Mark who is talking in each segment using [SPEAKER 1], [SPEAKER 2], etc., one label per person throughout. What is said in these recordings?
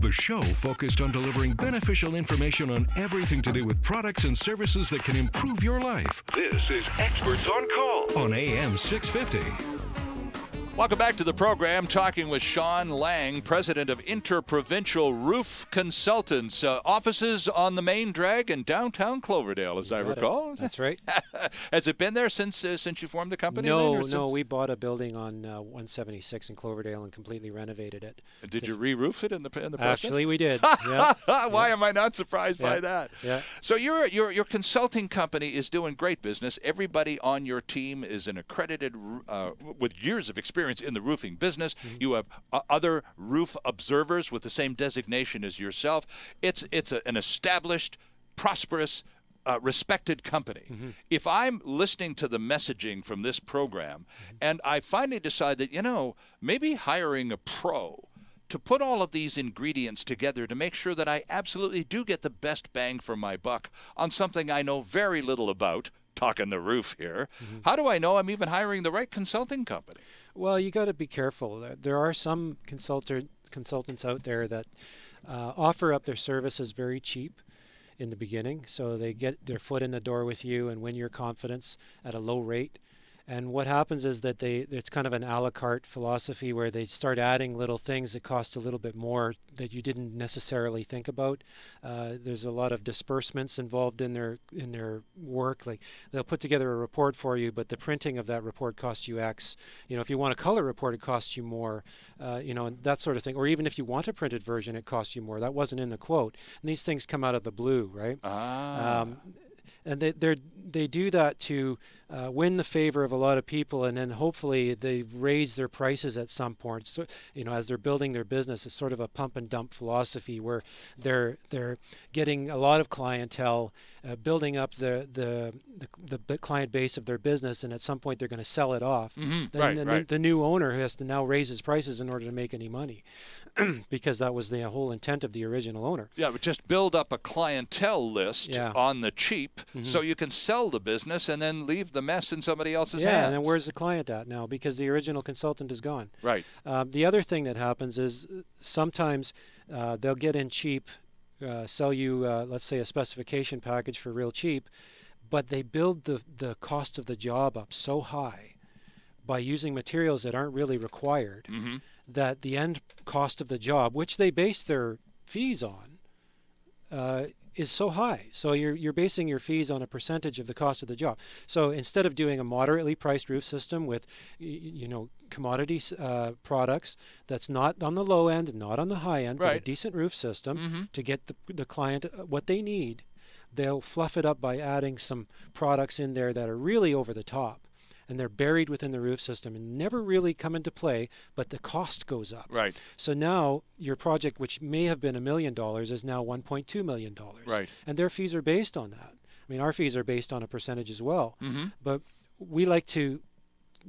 [SPEAKER 1] The show focused on delivering beneficial information on everything to do with products and services that can improve your life. This is Experts on Call on AM 650.
[SPEAKER 2] Welcome back to the program, talking with Sean Lang, president of Interprovincial Roof Consultants, offices on the main drag in downtown Cloverdale, as I recall.
[SPEAKER 3] That's right.
[SPEAKER 2] Has it been there since you formed the company?
[SPEAKER 3] No, we bought a building on 176 in Cloverdale and completely renovated it.
[SPEAKER 2] Did you re-roof it in the process?
[SPEAKER 3] Actually, we did. Yeah.
[SPEAKER 2] Why am I not surprised by that?
[SPEAKER 3] Yeah.
[SPEAKER 2] So your consulting company is doing great business. Everybody on your team is an accredited, with years of experience in the roofing business. Mm-hmm. You have other roof observers with the same designation as yourself. It's an established, prosperous, respected company. Mm-hmm. If I'm listening to the messaging from this program, mm-hmm. and I finally decide that, maybe hiring a pro to put all of these ingredients together to make sure that I absolutely do get the best bang for my buck on something I know very little about, talking the roof here, mm-hmm. how do I know I'm even hiring the right consulting company?
[SPEAKER 3] Well, you got to be careful. There are some consultants out there that offer up their services very cheap in the beginning, so they get their foot in the door with you and win your confidence at a low rate. And what happens is that it's kind of an a la carte philosophy where they start adding little things that cost a little bit more that you didn't necessarily think about. There's a lot of disbursements involved in their work. Like they'll put together a report for you, but the printing of that report costs you X. If you want a color report, it costs you more. And that sort of thing. Or even if you want a printed version, it costs you more. That wasn't in the quote. And these things come out of the blue, right? And they do that to win the favor of a lot of people, and then hopefully they raise their prices at some point. So, as they're building their business, it's sort of a pump and dump philosophy where they're getting a lot of clientele, building up the client base of their business, and at some point they're going to sell it off. Mm-hmm. Then the new owner has to now raise his prices in order to make any money, because that was the whole intent of the original owner.
[SPEAKER 2] Yeah, but just build up a clientele list on the cheap, mm-hmm. so you can sell the business and then leave the mess in somebody else's hands.
[SPEAKER 3] Yeah, and then where's the client at now? Because the original consultant is gone.
[SPEAKER 2] Right.
[SPEAKER 3] The other thing that happens is sometimes they'll get in cheap, sell you, let's say, a specification package for real cheap, but they build the cost of the job up so high by using materials that aren't really required, mm-hmm. that the end cost of the job, which they base their fees on, is so high. So you're basing your fees on a percentage of the cost of the job. So instead of doing a moderately priced roof system with commodity products that's not on the low end and not on the high end, but a decent roof system, mm-hmm. to get the client what they need, they'll fluff it up by adding some products in there that are really over the top. And they're buried within the roof system and never really come into play, but the cost goes up.
[SPEAKER 2] Right.
[SPEAKER 3] So now your project, which may have been $1 million, is now $1.2 million.
[SPEAKER 2] Right. And
[SPEAKER 3] their fees are based on that. I mean, our fees are based on a percentage as well.
[SPEAKER 2] Mm-hmm.
[SPEAKER 3] But we like to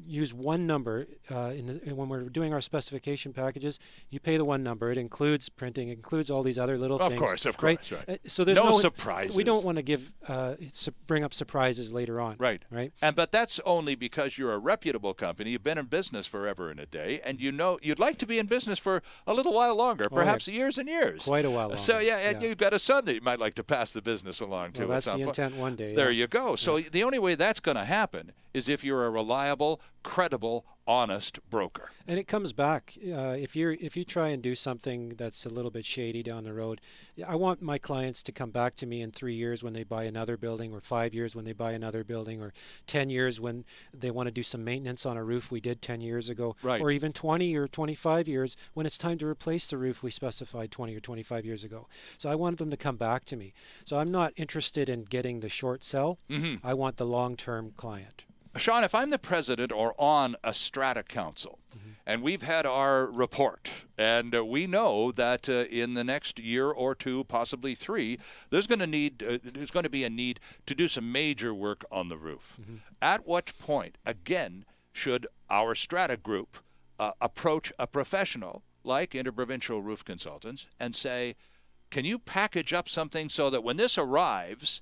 [SPEAKER 3] use one number when we're doing our specification packages. You pay the one number. It includes printing. It includes all these other little things.
[SPEAKER 2] Of course, right.
[SPEAKER 3] So there's
[SPEAKER 2] no surprises.
[SPEAKER 3] We don't want to bring up surprises later on.
[SPEAKER 2] Right. But that's only because you're a reputable company. You've been in business forever and a day, and you'd like to be in business for a little while longer, perhaps years and years.
[SPEAKER 3] Quite a while longer.
[SPEAKER 2] So and you've got a son that you might like to pass the business along to.
[SPEAKER 3] Well, that's the intent one day.
[SPEAKER 2] There you go. So the only way that's going to happen is if you're a reliable, credible, honest broker.
[SPEAKER 3] And it comes back. If you try and do something that's a little bit shady down the road, I want my clients to come back to me in 3 years when they buy another building, or 5 years when they buy another building, or 10 years when they want to do some maintenance on a roof we did 10 years ago, or even 20 or 25 years when it's time to replace the roof we specified 20 or 25 years ago. So I want them to come back to me. So I'm not interested in getting the short sell.
[SPEAKER 2] Mm-hmm.
[SPEAKER 3] I want the long-term client.
[SPEAKER 2] Sean, if I'm the president or on a strata council, mm-hmm. and we've had our report, and we know that in the next year or two, possibly 3, there's going to be a need to do some major work on the roof. Mm-hmm. At what point, again, should our strata group approach a professional like Interprovincial Roof Consultants and say, can you package up something so that when this arrives,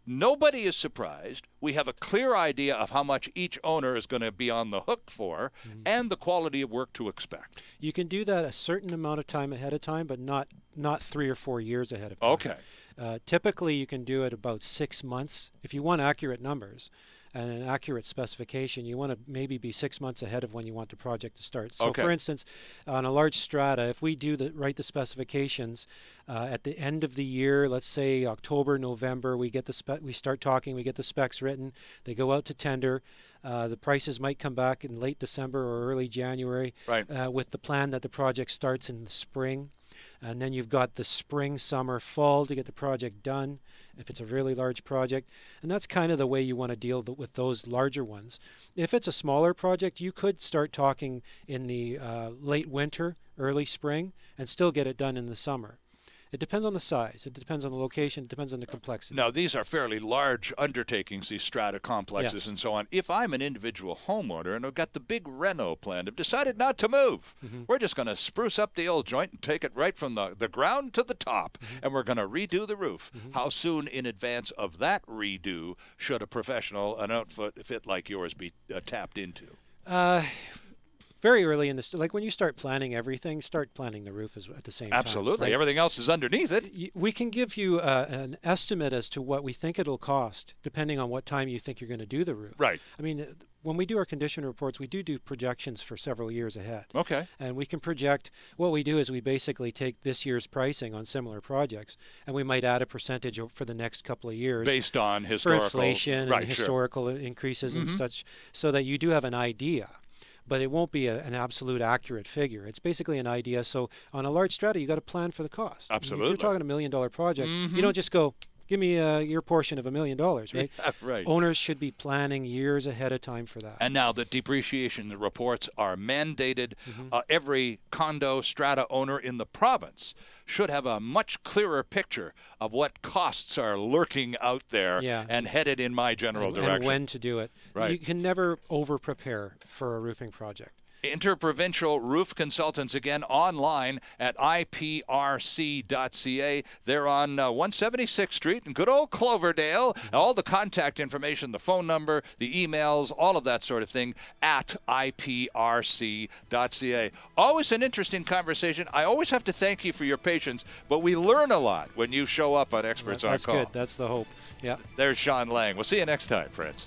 [SPEAKER 2] nobody is surprised. We have a clear idea of how much each owner is going to be on the hook for, mm-hmm. and the quality of work to expect.
[SPEAKER 3] You can do that a certain amount of time ahead of time, but not not 3 or 4 years ahead of time.
[SPEAKER 2] Okay.
[SPEAKER 3] Typically, you can do it about 6 months. If you want accurate numbers and an accurate specification, you want to maybe be 6 months ahead of when you want the project to start. So, for instance, on a large strata, if we write the specifications at the end of the year, let's say October, November, we start talking, we get the specs written, they go out to tender. The prices might come back in late December or early January, with the plan that the project starts in the spring. And then you've got the spring, summer, fall to get the project done, if it's a really large project. And that's kind of the way you want to deal with those larger ones. If it's a smaller project, you could start talking in the late winter, early spring, and still get it done in the summer. It depends on the size. It depends on the location. It depends on the complexity.
[SPEAKER 2] Now, these are fairly large undertakings, these strata complexes and so on. If I'm an individual homeowner and I've got the big reno plan, I've decided not to move. We're just going to spruce up the old joint and take it right from the ground to the top, and we're going to redo the roof. How soon in advance of that redo should a professional, an outfit like yours, be tapped into?
[SPEAKER 3] Very early in this, like when you start planning everything, start planning the roof at the same time.
[SPEAKER 2] Absolutely.
[SPEAKER 3] Right?
[SPEAKER 2] Everything else is underneath it.
[SPEAKER 3] We can give you an estimate as to what we think it'll cost, depending on what time you think you're going to do the roof.
[SPEAKER 2] Right.
[SPEAKER 3] I mean, when we do our condition reports, we do projections for several years ahead.
[SPEAKER 2] Okay.
[SPEAKER 3] And we can project, what we do is we basically take this year's pricing on similar projects, and we might add a percentage for the next couple of years.
[SPEAKER 2] Based on historical.
[SPEAKER 3] For inflation and historical increases and such, so that you do have an idea. But it won't be an absolute accurate figure. It's basically an idea. So on a large strata, you got to plan for the cost.
[SPEAKER 2] Absolutely.
[SPEAKER 3] If you're talking $1 million project, you don't just go, give me your portion of $1 million, right?
[SPEAKER 2] Yeah, right.
[SPEAKER 3] Owners should be planning years ahead of time for that.
[SPEAKER 2] And now the depreciation reports are mandated. Every condo strata owner in the province should have a much clearer picture of what costs are lurking out there and headed in my general direction.
[SPEAKER 3] And when to do it.
[SPEAKER 2] Right.
[SPEAKER 3] You can never over-prepare for a roofing project.
[SPEAKER 2] Interprovincial Roof Consultants, again, online at iprc.ca. They're on 176th Street in good old Cloverdale. All the contact information, the phone number, the emails, all of that sort of thing at iprc.ca. Always an interesting conversation. I always have to thank you for your patience, but we learn a lot when you show up on Experts on Call.
[SPEAKER 3] That's good. That's the hope. Yeah.
[SPEAKER 2] There's Sean Lang. We'll see you next time, friends.